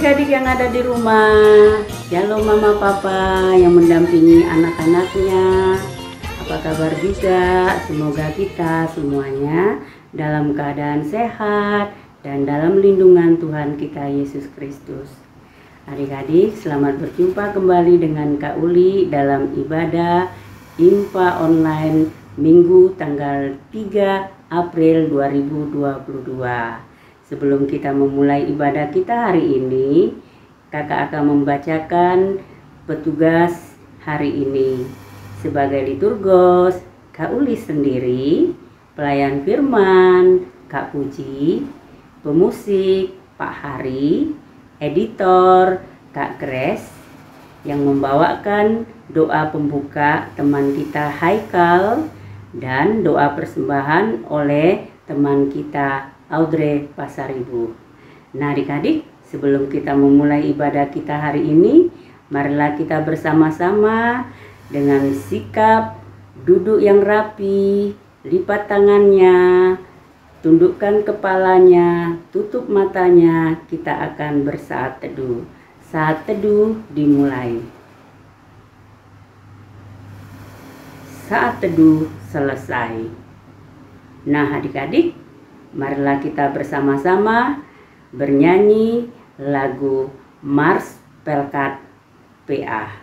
adik-adik yang ada di rumah, shalom mama papa yang mendampingi anak-anaknya. Apa kabar juga? Semoga kita semuanya dalam keadaan sehat dan dalam lindungan Tuhan kita Yesus Kristus. Adik-adik, selamat berjumpa kembali dengan Kak Uli dalam ibadah Info Online Minggu tanggal 3 April 2022. Sebelum kita memulai ibadah kita hari ini, kakak akan membacakan petugas hari ini. Sebagai liturgos, Kak Uli sendiri, pelayan firman, Kak Puji, pemusik, Pak Hari, editor, Kak Grace, yang membawakan doa pembuka teman kita Haikal, dan doa persembahan oleh teman kita Audrey Pasaribu. Nah adik-adik, sebelum kita memulai ibadah kita hari ini, marilah kita bersama-sama dengan sikap duduk yang rapi, lipat tangannya, tundukkan kepalanya, tutup matanya, kita akan bersaat teduh. Saat teduh dimulai. Saat teduh selesai. Nah adik-adik, marilah kita bersama-sama bernyanyi lagu Mars Pelkat PA.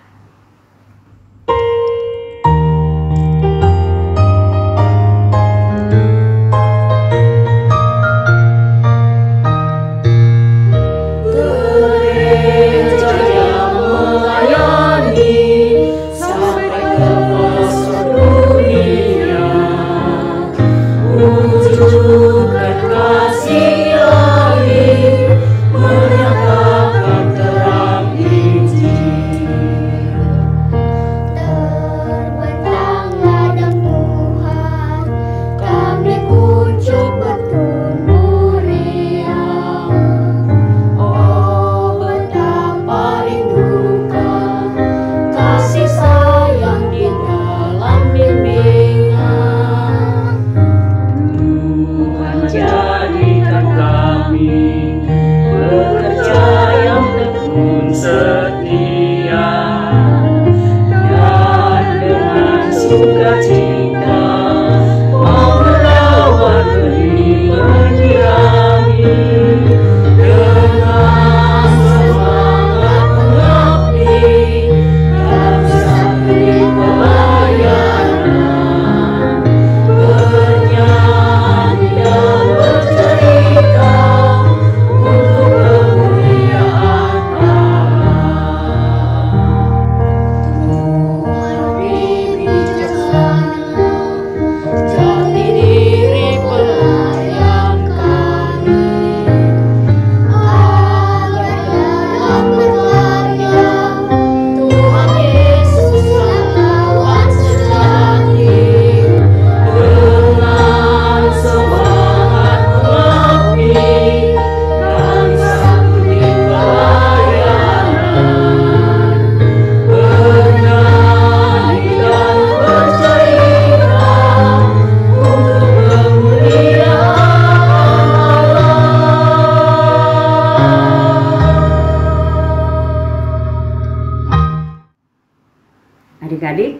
Adik-adik,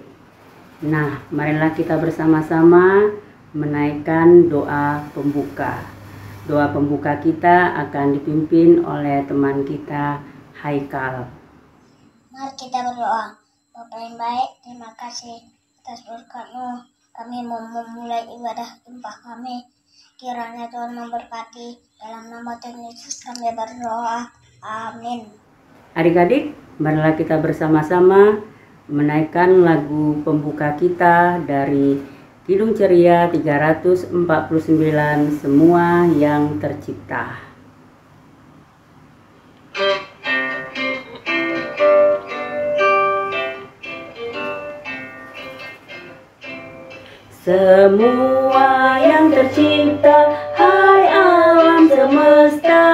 nah marilah kita bersama-sama menaikkan doa pembuka. Doa pembuka kita akan dipimpin oleh teman kita Haikal. Mari kita berdoa. Bapa yang baik, terima kasih atas berkat-Mu. Kami mau memulai ibadah jumpa kami. Kiranya Tuhan memberkati. Dalam nama Tuhan Yesus kami berdoa. Amin. Adik-adik, marilah kita bersama-sama menaikkan lagu pembuka kita dari Kidung Ceria 349, Semua yang Tercipta. Semua yang tercipta, hai alam semesta,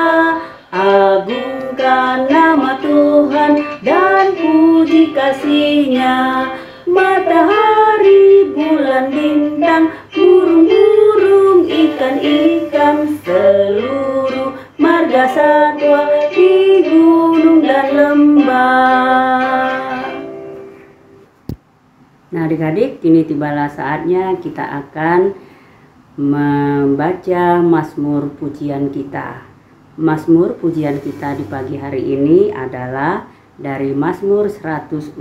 agungkan nama Tuhan dan puji kasih-Nya. Matahari, bulan, bintang, burung-burung, ikan-ikan, seluruh marga satwa di Adik-adik, kini tibalah saatnya kita akan membaca Mazmur pujian kita. Mazmur pujian kita di pagi hari ini adalah dari Mazmur 141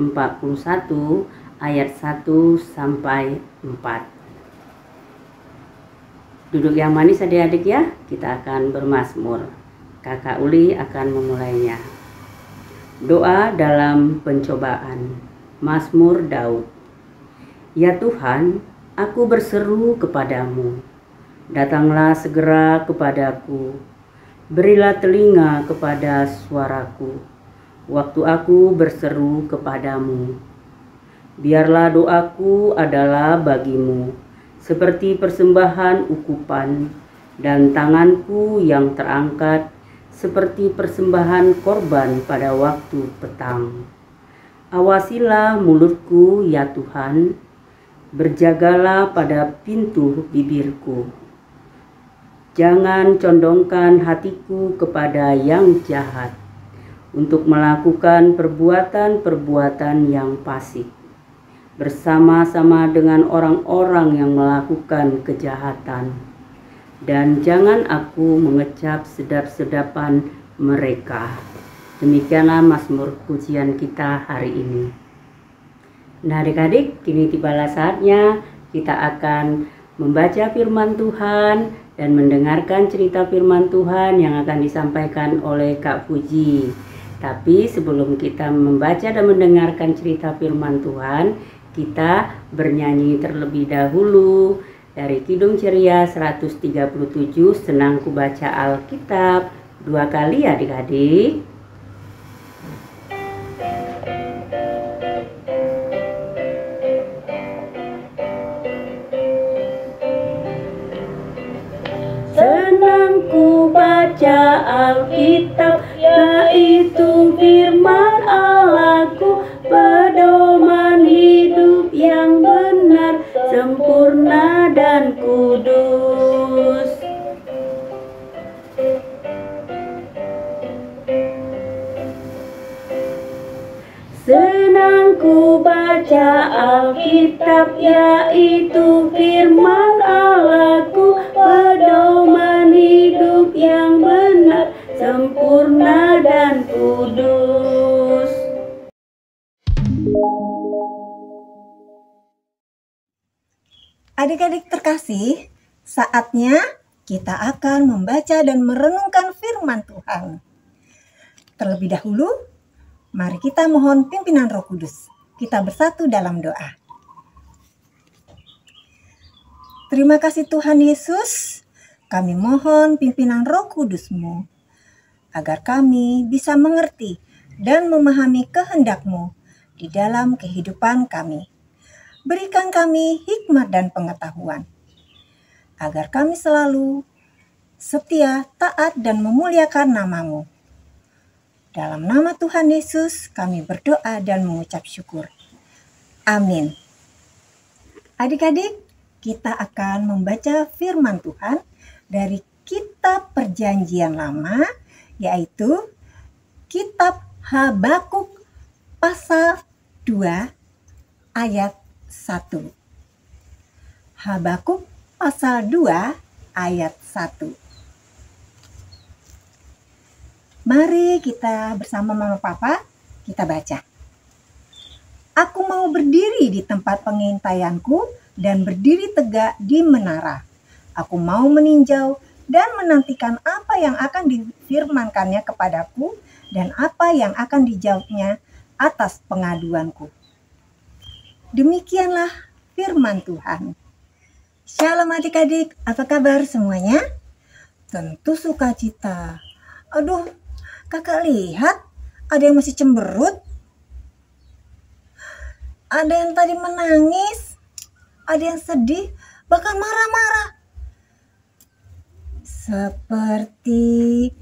ayat 1 sampai 4. Duduk yang manis adik-adik ya, kita akan bermazmur. Kakak Uli akan memulainya. Doa dalam pencobaan. Mazmur Daud. Ya Tuhan, aku berseru kepadamu. Datanglah segera kepadaku. Berilah telinga kepada suaraku. Waktu aku berseru kepadamu. Biarlah doaku adalah bagimu, seperti persembahan ukupan, dan tanganku yang terangkat seperti persembahan korban pada waktu petang. Awasilah mulutku ya Tuhan, berjagalah pada pintu bibirku. Jangan condongkan hatiku kepada yang jahat, untuk melakukan perbuatan-perbuatan yang fasik, bersama-sama dengan orang-orang yang melakukan kejahatan. Dan jangan aku mengecap sedap-sedapan mereka. Demikianlah Mazmur pujian kita hari ini. Nah adik-adik, kini tibalah saatnya kita akan membaca firman Tuhan dan mendengarkan cerita firman Tuhan yang akan disampaikan oleh Kak Puji. Tapi sebelum kita membaca dan mendengarkan cerita firman Tuhan, kita bernyanyi terlebih dahulu dari Kidung Ceria 137, Senang Ku Baca Alkitab. 2 kali adik-adik. Senang ku baca Alkitab, yaitu firman Allahku, pedoman hidup yang benar, sempurna dan kudus. Senang ku baca Alkitab, yaitu firman Allahku, pedoman hidup yang benar, sempurna dan kudus. Adik-adik terkasih, saatnya kita akan membaca dan merenungkan firman Tuhan. Terlebih dahulu, mari kita mohon pimpinan Roh Kudus. Kita bersatu dalam doa. Terima kasih Tuhan Yesus, kami mohon pimpinan Roh Kudus-Mu, agar kami bisa mengerti dan memahami kehendak-Mu di dalam kehidupan kami. Berikan kami hikmat dan pengetahuan, agar kami selalu setia, taat, dan memuliakan nama-Mu. Dalam nama Tuhan Yesus kami berdoa dan mengucap syukur. Amin. Adik-adik, kita akan membaca firman Tuhan dari Kitab Perjanjian Lama, yaitu Kitab Habakuk pasal 2 ayat 1. Habakuk pasal 2 ayat 1. Mari kita bersama Mama Papa kita baca. Aku mau berdiri di tempat pengintaianku dan berdiri tegak di menara. Aku mau meninjau dan menantikan apa yang akan difirmankannya kepadaku dan apa yang akan dijawabnya atas pengaduanku. Demikianlah firman Tuhan. Shalom adik-adik, apa kabar semuanya? Tentu sukacita. Aduh, kakak lihat ada yang masih cemberut. Ada yang tadi menangis, ada yang sedih, bahkan marah-marah. Seperti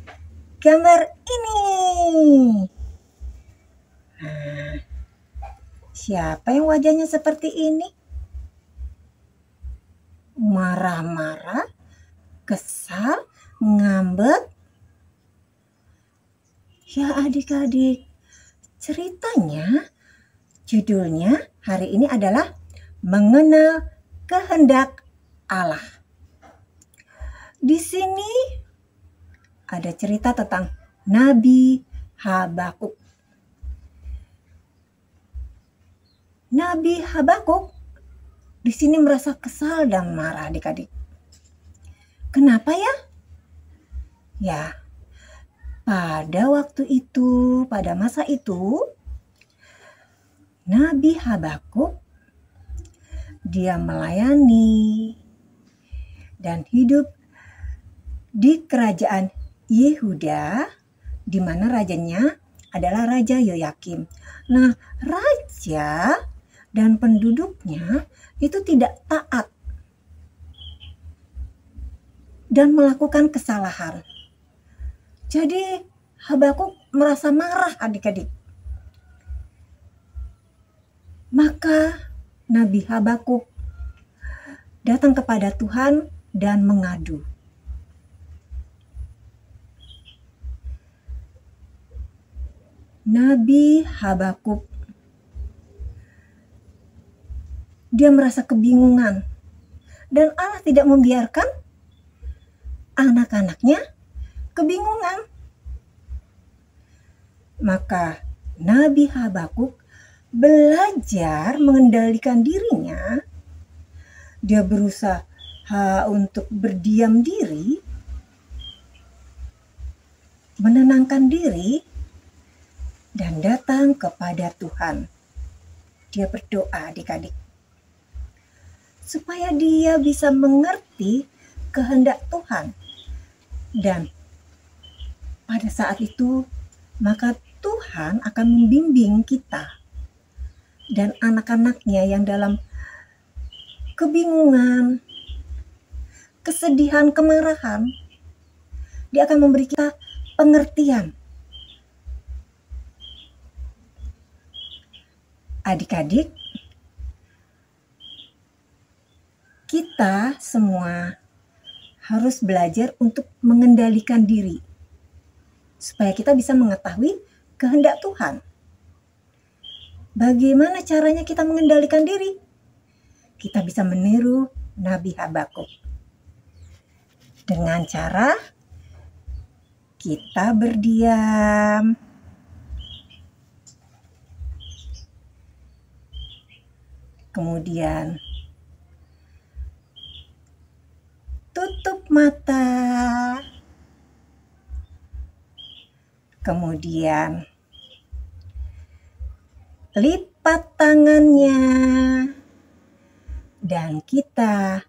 gambar ini. Nah, siapa yang wajahnya seperti ini? Marah-marah, kesal, ngambek. Ya adik-adik, ceritanya, judulnya hari ini adalah mengenal kehendak Allah. Di sini ada cerita tentang Nabi Habakuk. Nabi Habakuk di sini merasa kesal dan marah, adik-adik. Kenapa ya? Ya, pada waktu itu, pada masa itu, Nabi Habakuk dia melayani dan hidup di kerajaan Yehuda, di mana rajanya adalah Raja Yoyakim. Nah, raja dan penduduknya itu tidak taat dan melakukan kesalahan. Jadi Habakuk merasa marah, adik-adik. Maka Nabi Habakuk datang kepada Tuhan dan mengadu. Nabi Habakuk dia merasa kebingungan dan Allah tidak membiarkan anak-anaknya kebingungan. Maka Nabi Habakuk belajar mengendalikan dirinya. Dia berusaha untuk berdiam diri, menenangkan diri, dan datang kepada Tuhan. Dia berdoa, adik-adik, supaya dia bisa mengerti kehendak Tuhan. Dan pada saat itu, maka Tuhan akan membimbing kita dan anak-anaknya yang dalam kebingungan, kesedihan, kemarahan. Dia akan memberi kita pengertian. Adik-adik, kita semua harus belajar untuk mengendalikan diri supaya kita bisa mengetahui kehendak Tuhan. Bagaimana caranya kita mengendalikan diri? Kita bisa meniru Nabi Habakuk dengan cara kita berdiam, kemudian tutup mata, kemudian lipat tangannya, dan kita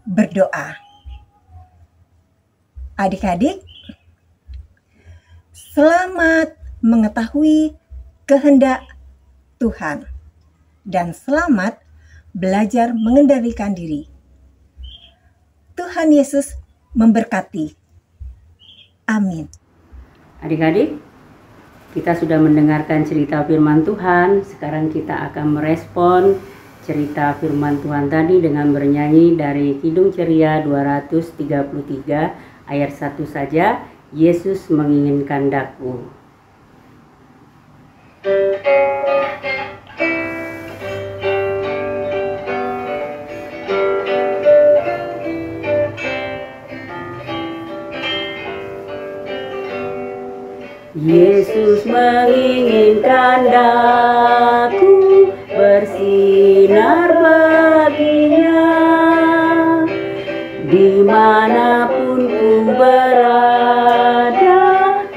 berdoa. Adik-adik, selamat mengetahui kehendak Tuhan dan selamat belajar mengendalikan diri. Tuhan Yesus memberkati. Amin. Adik-adik, kita sudah mendengarkan cerita firman Tuhan. Sekarang kita akan merespon cerita firman Tuhan tadi dengan bernyanyi dari Kidung Ceria 233 ayat 1 saja. Yesus menginginkan daku. Yesus menginginkan daku bersinar baginya, dimanapun ku berada,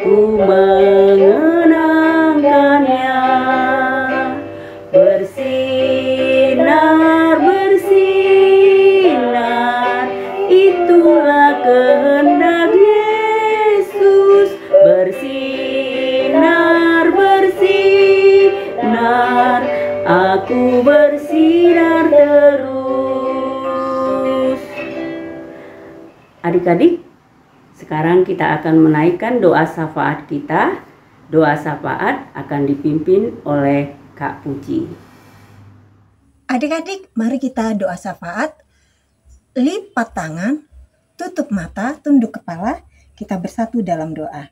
ku mengenangkannya. Bersinar, bersinar, itulah kehendak Yesus. Bersinar, bersinar, aku bersinar terus. Adik-adik, sekarang kita akan menaikkan doa syafaat kita. Doa syafaat akan dipimpin oleh Kak Puji. Adik-adik, mari kita doa syafaat. Lipat tangan, tutup mata, tunduk kepala, kita bersatu dalam doa.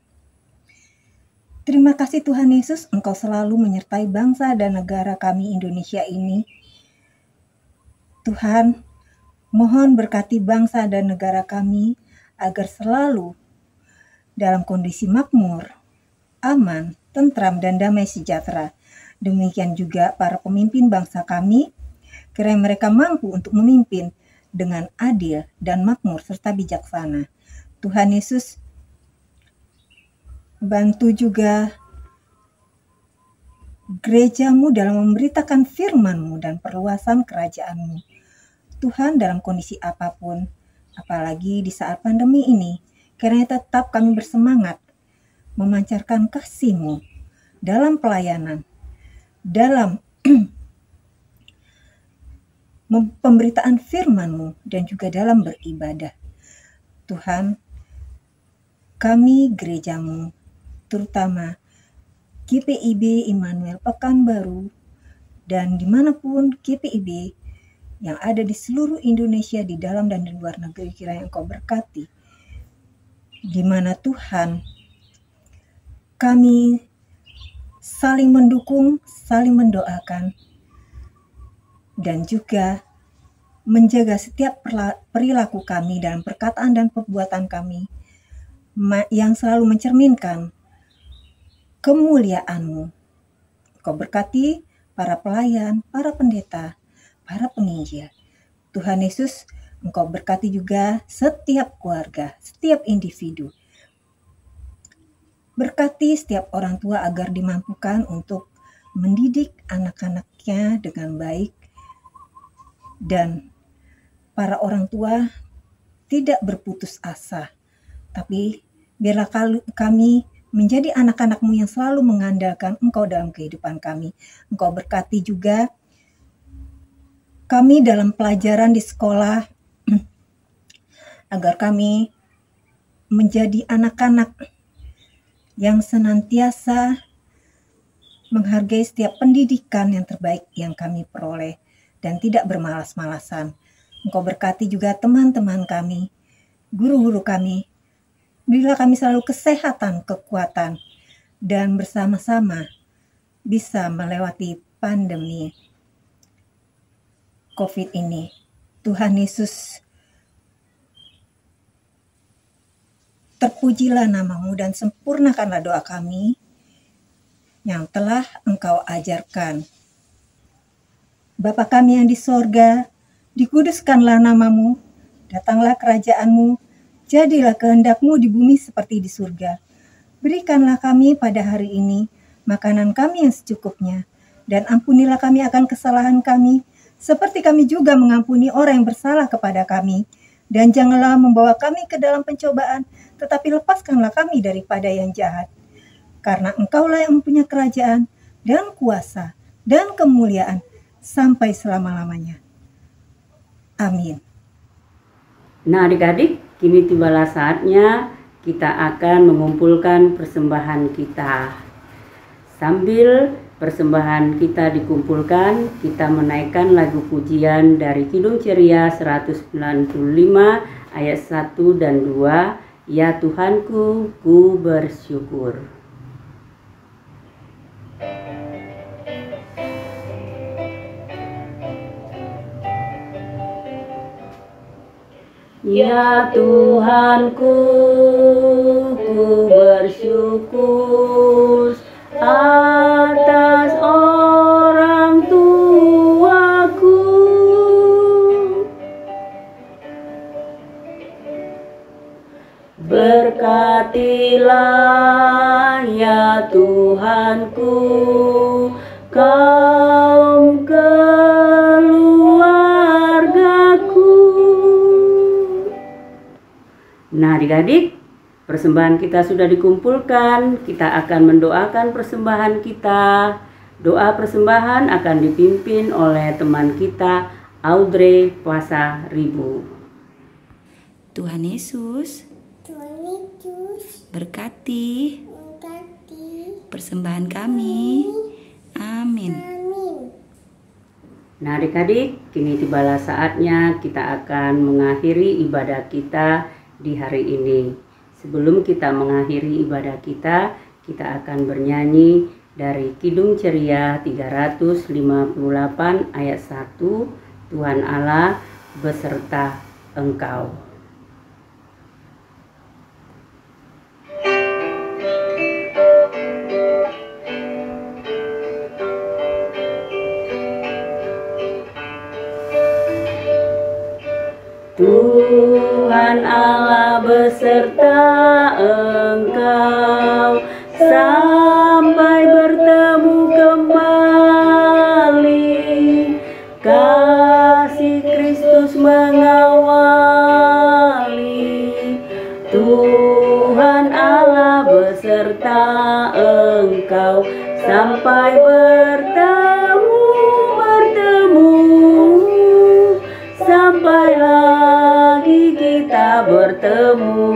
Terima kasih Tuhan Yesus, Engkau selalu menyertai bangsa dan negara kami Indonesia ini. Tuhan, mohon berkati bangsa dan negara kami agar selalu dalam kondisi makmur, aman, tentram, dan damai sejahtera. Demikian juga para pemimpin bangsa kami, kiranya mereka mampu untuk memimpin dengan adil dan makmur serta bijaksana. Tuhan Yesus, bantu juga gereja-Mu dalam memberitakan firman-Mu dan perluasan kerajaan-Mu. Tuhan, dalam kondisi apapun, apalagi di saat pandemi ini, kiranya tetap kami bersemangat memancarkan kasih-Mu dalam pelayanan, dalam pemberitaan firman-Mu, dan juga dalam beribadah. Tuhan, kami gereja-Mu, terutama GPIB Immanuel Pekanbaru, dan dimanapun GPIB yang ada di seluruh Indonesia, di dalam dan di luar negeri, kiranya Engkau berkati. Di mana Tuhan, kami saling mendukung, saling mendoakan, dan juga menjaga setiap perilaku kami dalam perkataan dan perbuatan kami yang selalu mencerminkan kemuliaan-Mu. Engkau berkati para pelayan, para pendeta, para penginjil. Tuhan Yesus, Engkau berkati juga setiap keluarga, setiap individu. Berkati setiap orang tua agar dimampukan untuk mendidik anak-anaknya dengan baik, dan para orang tua tidak berputus asa, tapi biarlah kami menjadi anak-anak-Mu yang selalu mengandalkan Engkau dalam kehidupan kami. Engkau berkati juga kami dalam pelajaran di sekolah, agar kami menjadi anak-anak yang senantiasa menghargai setiap pendidikan yang terbaik yang kami peroleh dan tidak bermalas-malasan. Engkau berkati juga teman-teman kami, guru-guru kami. Berilah kami selalu kesehatan, kekuatan, dan bersama-sama bisa melewati pandemi COVID ini. Tuhan Yesus, terpujilah nama-Mu dan sempurnakanlah doa kami yang telah Engkau ajarkan. Bapa kami yang di sorga, dikuduskanlah nama-Mu, datanglah kerajaan-Mu, jadilah kehendak-Mu di bumi seperti di surga. Berikanlah kami pada hari ini makanan kami yang secukupnya, dan ampunilah kami akan kesalahan kami, seperti kami juga mengampuni orang yang bersalah kepada kami. Dan janganlah membawa kami ke dalam pencobaan, tetapi lepaskanlah kami daripada yang jahat. Karena Engkaulah yang mempunyai kerajaan, dan kuasa, dan kemuliaan, sampai selama-lamanya. Amin. Nah adik-adik, kini tibalah saatnya kita akan mengumpulkan persembahan kita. Sambil persembahan kita dikumpulkan, kita menaikkan lagu pujian dari Kidung Ceria 195 ayat 1 dan 2, Ya Tuhanku, ku bersyukur. Ya Tuhanku, ku bersyukur atas orang tuaku. Berkatilah ya Tuhanku kaum keluargaku. Nah adik-adik, persembahan kita sudah dikumpulkan. Kita akan mendoakan persembahan kita. Doa persembahan akan dipimpin oleh teman kita, Audrey Pasaribu. Tuhan Yesus berkati persembahan kami. Amin. Nah adik-adik, kini tibalah saatnya kita akan mengakhiri ibadah kita di hari ini. Sebelum kita mengakhiri ibadah kita akan bernyanyi dari Kidung Ceria 358 ayat 1 Tuhan Allah beserta engkau. Tuhan Allah beserta engkau sampai bertemu kembali. Kasih Kristus mengawali. Tuhan Allah beserta engkau sampai bertemu, sampai lagi kita bertemu,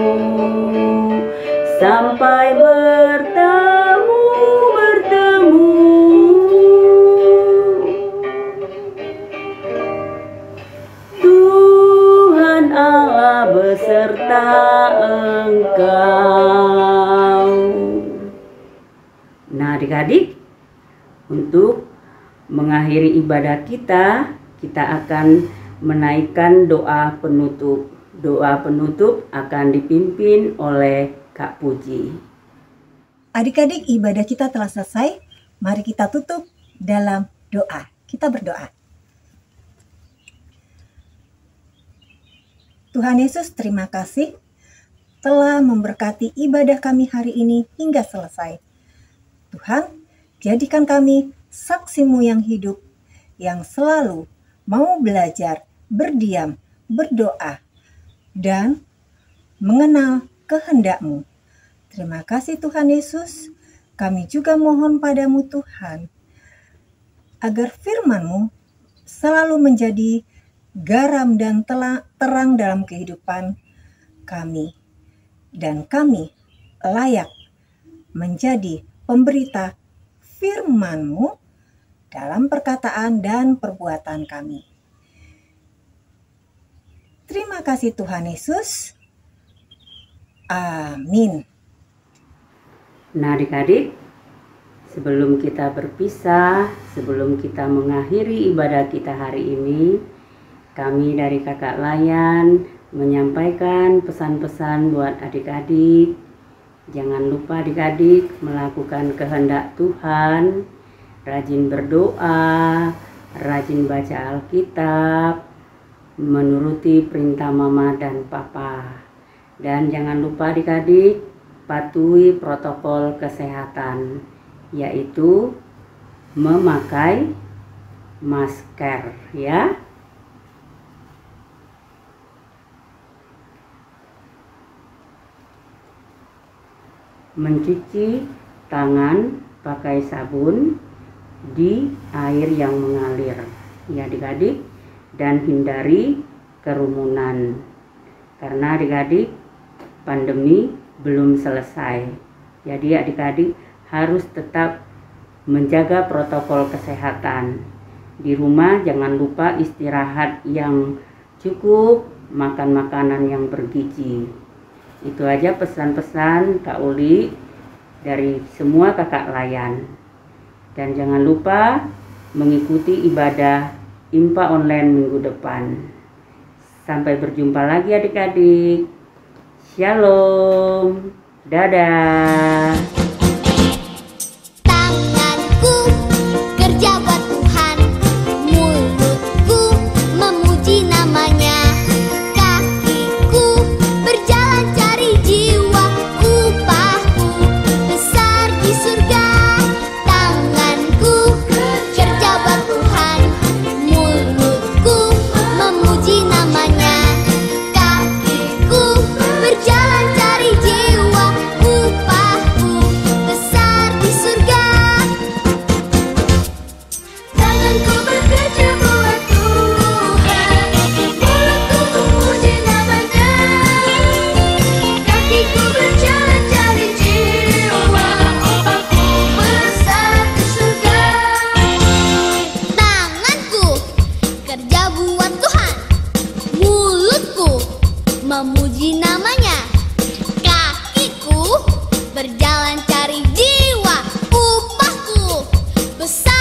sampai bertemu. Tuhan Allah beserta engkau. Nah, adik-adik, untuk mengakhiri ibadah kita akan menaikkan doa penutup. Doa penutup akan dipimpin oleh Kak Puji. Adik-adik, ibadah kita telah selesai. Mari kita tutup dalam doa. Kita berdoa. Tuhan Yesus, terima kasih telah memberkati ibadah kami hari ini hingga selesai. Tuhan, jadikan kami saksi-Mu yang hidup, yang selalu mau belajar, berdiam, berdoa, dan mengenal kehendak-Mu. Terima kasih Tuhan Yesus. Kami juga mohon padamu Tuhan, agar firman-Mu selalu menjadi garam dan terang dalam kehidupan kami. Dan kami layak menjadi pemberita firman-Mu dalam perkataan dan perbuatan kami. Terima kasih Tuhan Yesus. Amin. Nah, adik-adik, sebelum kita berpisah, sebelum kita mengakhiri ibadah kita hari ini, kami dari Kakak Layan menyampaikan pesan-pesan buat adik-adik. Jangan lupa adik-adik melakukan kehendak Tuhan, rajin berdoa, rajin baca Alkitab, menuruti perintah Mama dan Papa. Dan jangan lupa adik-adik patuhi protokol kesehatan, yaitu memakai masker ya. Mencuci tangan pakai sabun di air yang mengalir ya adik-adik, dan hindari kerumunan karena adik-adik pandemi belum selesai. Jadi adik-adik harus tetap menjaga protokol kesehatan. Di rumah jangan lupa istirahat yang cukup, makan makanan yang bergizi. Itu aja pesan-pesan Kak Uli dari semua Kakak Layan. Dan jangan lupa mengikuti ibadah IMPA online minggu depan. Sampai berjumpa lagi adik-adik. Shalom. Dadah. Tanganku kerja buat Tuhan, mulutku memuji namanya, kakiku berjalan cari jiwa, upahku besar di surga. Tanganku kerja buat Tuhan, mulutku memuji namanya, kakiku berjalan cari jiwa, upahku besar di surga. Tanganku bekerja buat Tuhan, mulutku memuji namanya, kakiku berjalan cari jiwa, upahku besar di surga. Tanganku kerja buat Tuhan, mulutku memuji namanya, kakiku berjalan cari jiwa, upahku besar